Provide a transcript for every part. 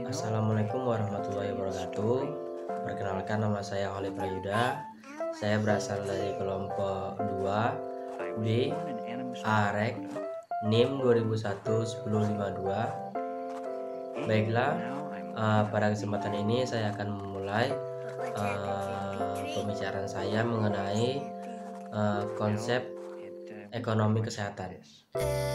Assalamualaikum warahmatullahi wabarakatuh. Perkenalkan, nama saya Khalid Prayuda. Saya berasal dari kelompok 2 B AREK NIM 2001-1052. Baiklah, pada kesempatan ini saya akan memulai pembicaraan saya mengenai konsep ekonomi kesehatan.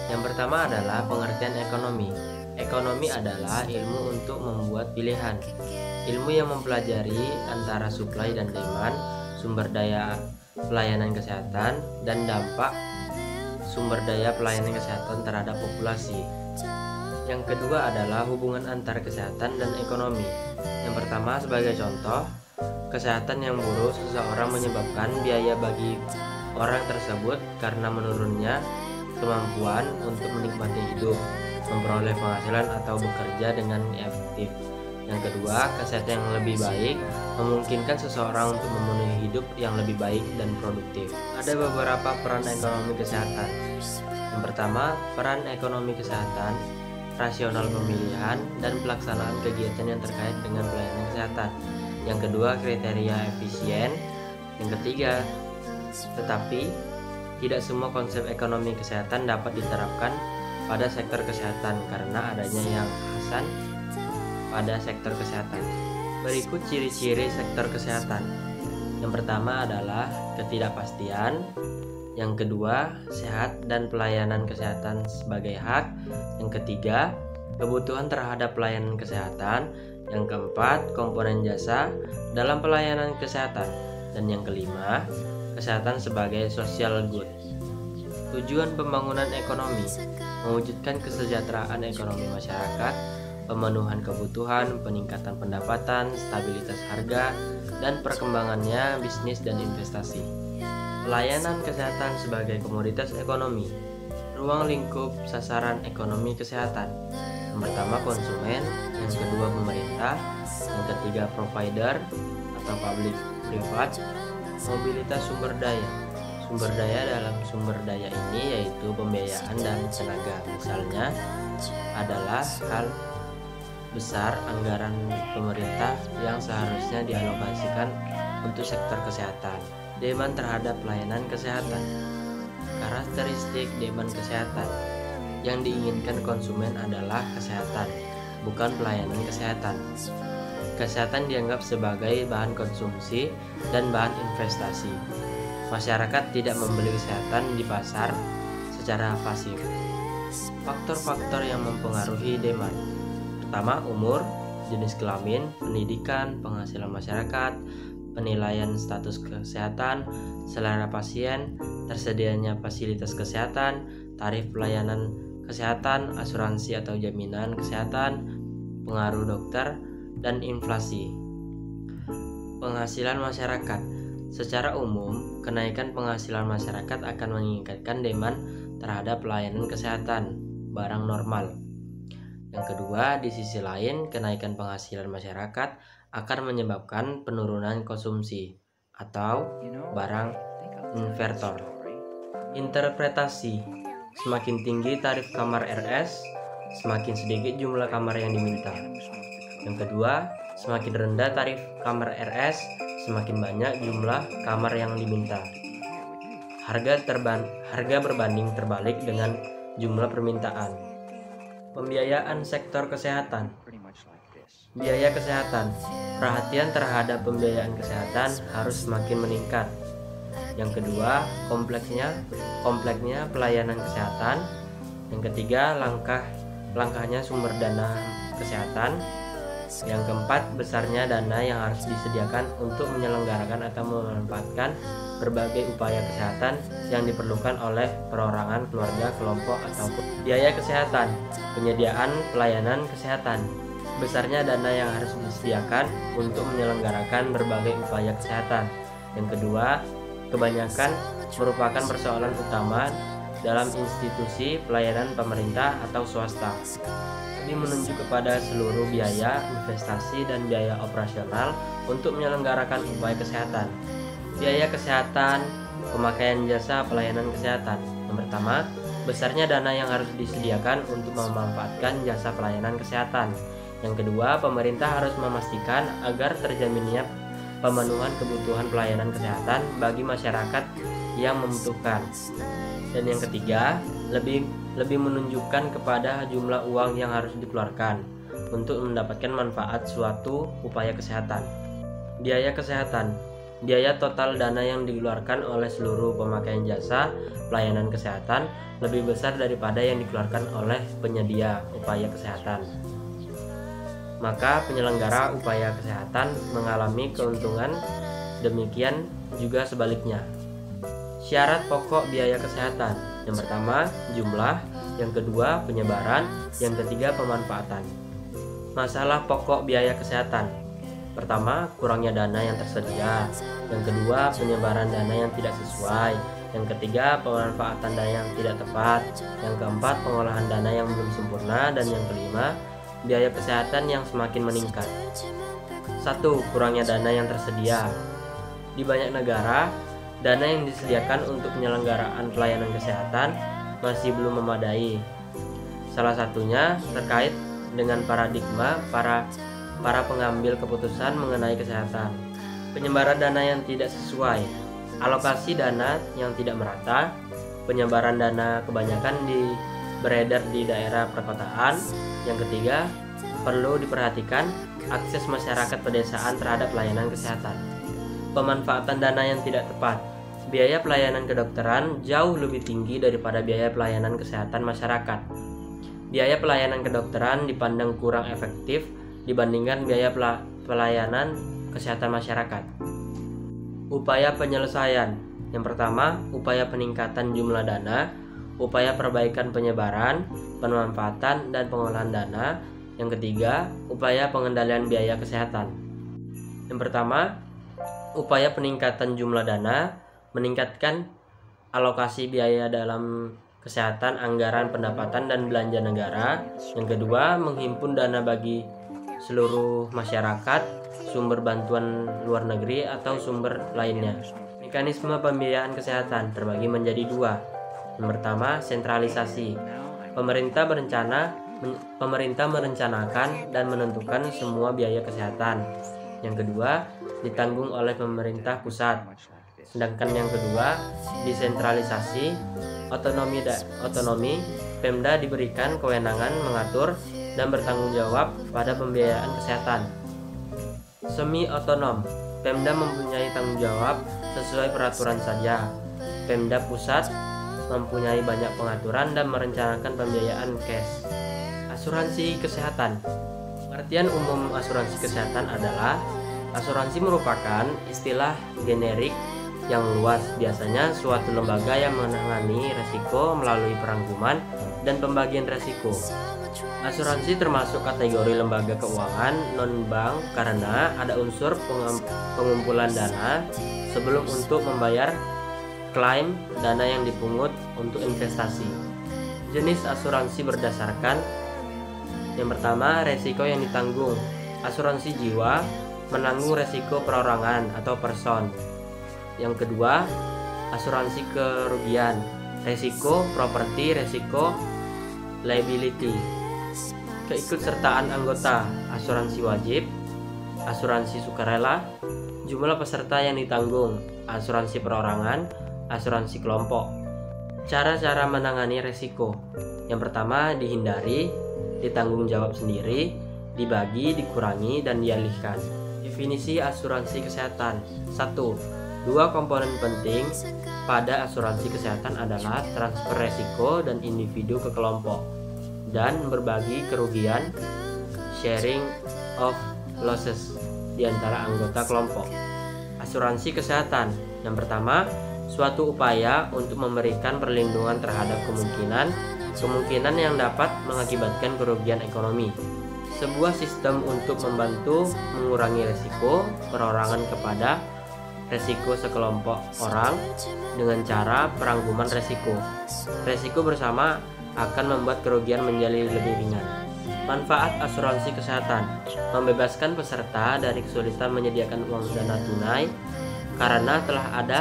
Yang pertama adalah pengertian ekonomi. Ekonomi adalah ilmu untuk membuat pilihan. Ilmu yang mempelajari antara supply dan demand, sumber daya pelayanan kesehatan, dan dampak sumber daya pelayanan kesehatan terhadap populasi. Yang kedua adalah hubungan antara kesehatan dan ekonomi. Yang pertama, sebagai contoh, kesehatan yang buruk seseorang menyebabkan biaya bagi orang tersebut karena menurunnya kemampuan untuk menikmati hidup, memperoleh penghasilan, atau bekerja dengan efektif. Yang kedua, kesehatan yang lebih baik memungkinkan seseorang untuk memenuhi hidup yang lebih baik dan produktif. Ada beberapa peran ekonomi kesehatan. Yang pertama, peran ekonomi kesehatan, rasional pemilihan dan pelaksanaan kegiatan yang terkait dengan pelayanan kesehatan. Yang kedua, kriteria efisien. Yang ketiga, tetapi tidak semua konsep ekonomi kesehatan dapat diterapkan pada sektor kesehatan karena adanya yang khasan pada sektor kesehatan. Berikut ciri-ciri sektor kesehatan. Yang pertama adalah ketidakpastian. Yang kedua, sehat dan pelayanan kesehatan sebagai hak. Yang ketiga, kebutuhan terhadap pelayanan kesehatan. Yang keempat, komponen jasa dalam pelayanan kesehatan. Dan yang kelima, kesehatan sebagai social good. Tujuan pembangunan ekonomi: mewujudkan kesejahteraan ekonomi masyarakat, pemenuhan kebutuhan, peningkatan pendapatan, stabilitas harga, dan perkembangannya bisnis dan investasi. Pelayanan kesehatan sebagai komoditas ekonomi. Ruang lingkup sasaran ekonomi kesehatan. Yang pertama, konsumen. Yang kedua, pemerintah. Yang ketiga, provider atau public private. Mobilitas sumber daya. Sumber daya dalam sumber daya ini yaitu pembiayaan dan tenaga. Misalnya adalah hal besar anggaran pemerintah yang seharusnya dialokasikan untuk sektor kesehatan. Demand terhadap pelayanan kesehatan. Karakteristik demand kesehatan. Yang diinginkan konsumen adalah kesehatan, bukan pelayanan kesehatan. Kesehatan dianggap sebagai bahan konsumsi dan bahan investasi. Masyarakat tidak membeli kesehatan di pasar secara pasif. Faktor-faktor yang mempengaruhi demand. Pertama, umur, jenis kelamin, pendidikan, penghasilan masyarakat, penilaian status kesehatan, selera pasien, tersedianya fasilitas kesehatan, tarif pelayanan kesehatan, asuransi atau jaminan kesehatan, pengaruh dokter, dan inflasi. Penghasilan masyarakat. Secara umum, kenaikan penghasilan masyarakat akan meningkatkan demand terhadap pelayanan kesehatan barang normal. Yang kedua, di sisi lain, kenaikan penghasilan masyarakat akan menyebabkan penurunan konsumsi atau barang invertor. Interpretasi. Semakin tinggi tarif kamar RS, semakin sedikit jumlah kamar yang diminta. Yang kedua, semakin rendah tarif kamar RS, semakin banyak jumlah kamar yang diminta. Harga berbanding terbalik dengan jumlah permintaan. Pembiayaan sektor kesehatan. Biaya kesehatan. Perhatian terhadap pembiayaan kesehatan harus semakin meningkat. Yang kedua, kompleksnya pelayanan kesehatan. Yang ketiga, langkahnya sumber dana kesehatan. Yang keempat, besarnya dana yang harus disediakan untuk menyelenggarakan atau memanfaatkan berbagai upaya kesehatan yang diperlukan oleh perorangan, keluarga, kelompok, ataupun biaya kesehatan. Penyediaan pelayanan kesehatan. Besarnya dana yang harus disediakan untuk menyelenggarakan berbagai upaya kesehatan. Yang kedua, kebanyakan merupakan persoalan utama dalam institusi pelayanan pemerintah atau swasta. Ini menunjuk kepada seluruh biaya, investasi, dan biaya operasional untuk menyelenggarakan upaya kesehatan. Biaya kesehatan, pemakaian jasa pelayanan kesehatan. Yang pertama, besarnya dana yang harus disediakan untuk memanfaatkan jasa pelayanan kesehatan. Yang kedua, pemerintah harus memastikan agar terjaminnya pemenuhan kebutuhan pelayanan kesehatan bagi masyarakat yang membutuhkan. Dan yang ketiga, lebih menunjukkan kepada jumlah uang yang harus dikeluarkan untuk mendapatkan manfaat suatu upaya kesehatan. Biaya kesehatan, biaya total dana yang dikeluarkan oleh seluruh pemakaian jasa pelayanan kesehatan lebih besar daripada yang dikeluarkan oleh penyedia upaya kesehatan. Maka penyelenggara upaya kesehatan mengalami keuntungan, demikian juga sebaliknya. Syarat pokok biaya kesehatan. Yang pertama, jumlah. Yang kedua, penyebaran. Yang ketiga, pemanfaatan. Masalah pokok biaya kesehatan. Pertama, kurangnya dana yang tersedia. Yang kedua, penyebaran dana yang tidak sesuai. Yang ketiga, pemanfaatan dana yang tidak tepat. Yang keempat, pengolahan dana yang belum sempurna. Dan yang kelima, biaya kesehatan yang semakin meningkat. 1. Kurangnya dana yang tersedia. Di banyak negara, dana yang disediakan untuk penyelenggaraan pelayanan kesehatan masih belum memadai. Salah satunya terkait dengan paradigma para pengambil keputusan mengenai kesehatan. Penyebaran dana yang tidak sesuai, alokasi dana yang tidak merata, penyebaran dana kebanyakan beredar di daerah perkotaan. Yang ketiga, perlu diperhatikan akses masyarakat pedesaan terhadap pelayanan kesehatan. Pemanfaatan dana yang tidak tepat. Biaya pelayanan kedokteran jauh lebih tinggi daripada biaya pelayanan kesehatan masyarakat. Biaya pelayanan kedokteran dipandang kurang efektif dibandingkan biaya pelayanan kesehatan masyarakat. Upaya penyelesaian. Yang pertama, upaya peningkatan jumlah dana, upaya perbaikan penyebaran, pemanfaatan, dan pengolahan dana. Yang ketiga, upaya pengendalian biaya kesehatan. Yang pertama, upaya peningkatan jumlah dana, meningkatkan alokasi biaya dalam kesehatan, anggaran pendapatan dan belanja negara. Yang kedua, menghimpun dana bagi seluruh masyarakat, sumber bantuan luar negeri atau sumber lainnya. Mekanisme pembiayaan kesehatan terbagi menjadi dua. Yang pertama, sentralisasi. Pemerintah merencanakan dan menentukan semua biaya kesehatan. Yang kedua, ditanggung oleh pemerintah pusat. Sedangkan yang kedua, desentralisasi, otonomi, Pemda diberikan kewenangan mengatur dan bertanggung jawab pada pembiayaan kesehatan. Semi otonom, Pemda mempunyai tanggung jawab sesuai peraturan saja. Pemda pusat mempunyai banyak pengaturan dan merencanakan pembiayaan cash. Asuransi kesehatan. Pengertian umum asuransi kesehatan adalah asuransi merupakan istilah generik yang luas, biasanya suatu lembaga yang menangani resiko melalui perangkuman dan pembagian resiko. Asuransi termasuk kategori lembaga keuangan non-bank karena ada unsur pengumpulan dana sebelum untuk membayar klaim dana yang dipungut untuk investasi. Jenis asuransi berdasarkan yang pertama, resiko yang ditanggung. Asuransi jiwa menanggung resiko perorangan atau person. Yang kedua, asuransi kerugian. Resiko properti, resiko liability. Keikutsertaan anggota. Asuransi wajib, asuransi sukarela, jumlah peserta yang ditanggung, asuransi perorangan, asuransi kelompok. Cara-cara menangani resiko. Yang pertama, dihindari, ditanggung jawab sendiri, dibagi, dikurangi, dan dialihkan. Definisi asuransi kesehatan. 1. Dua komponen penting pada asuransi kesehatan adalah transfer resiko dan individu ke kelompok, dan berbagi kerugian, sharing of losses, di antara anggota kelompok. Asuransi kesehatan. Yang pertama, suatu upaya untuk memberikan perlindungan terhadap kemungkinan yang dapat mengakibatkan kerugian ekonomi. Sebuah sistem untuk membantu mengurangi resiko perorangan kepada resiko sekelompok orang dengan cara perangkuman resiko. Resiko bersama akan membuat kerugian menjadi lebih ringan. Manfaat asuransi kesehatan: membebaskan peserta dari kesulitan menyediakan uang dana tunai karena telah ada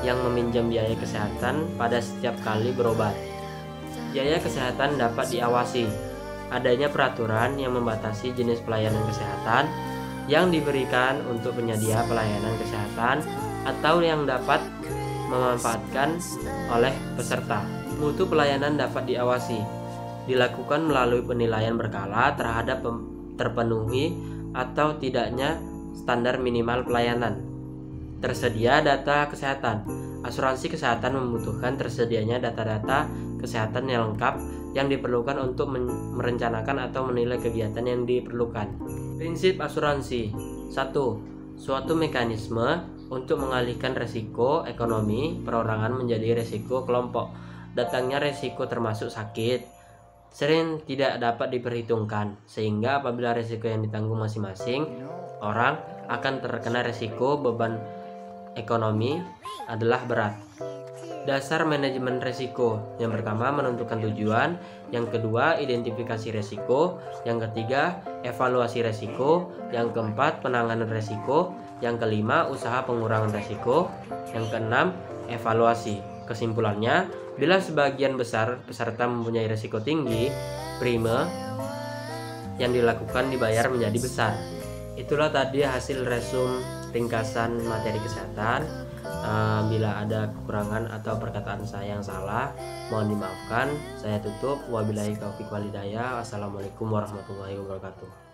yang meminjam biaya kesehatan pada setiap kali berobat. Biaya kesehatan dapat diawasi. adanya peraturan yang membatasi jenis pelayanan kesehatan yang diberikan untuk penyedia pelayanan kesehatan atau yang dapat memanfaatkan oleh peserta. Mutu pelayanan dapat diawasi, dilakukan melalui penilaian berkala terhadap terpenuhi atau tidaknya standar minimal pelayanan. Tersedia data kesehatan. Asuransi kesehatan membutuhkan tersedianya data-data kesehatan yang lengkap yang diperlukan untuk merencanakan atau menilai kegiatan yang diperlukan. Prinsip asuransi. 1. Suatu mekanisme untuk mengalihkan resiko ekonomi perorangan menjadi resiko kelompok. Datangnya resiko termasuk sakit sering tidak dapat diperhitungkan, sehingga apabila resiko yang ditanggung masing-masing orang akan terkena resiko beban ekonomi adalah berat. Dasar manajemen resiko. Yang pertama, menentukan tujuan. Yang kedua, identifikasi resiko. Yang ketiga, evaluasi resiko. Yang keempat, penanganan resiko. Yang kelima, usaha pengurangan resiko. Yang keenam, evaluasi. Kesimpulannya, bila sebagian besar peserta mempunyai resiko tinggi, prime yang dilakukan dibayar menjadi besar. Itulah tadi hasil resum ringkasan materi kesehatan. Bila ada kekurangan atau perkataan saya yang salah, mohon dimaafkan. Saya tutup. Wabillahi taufiq walhidayah. Wassalamualaikum warahmatullahi wabarakatuh.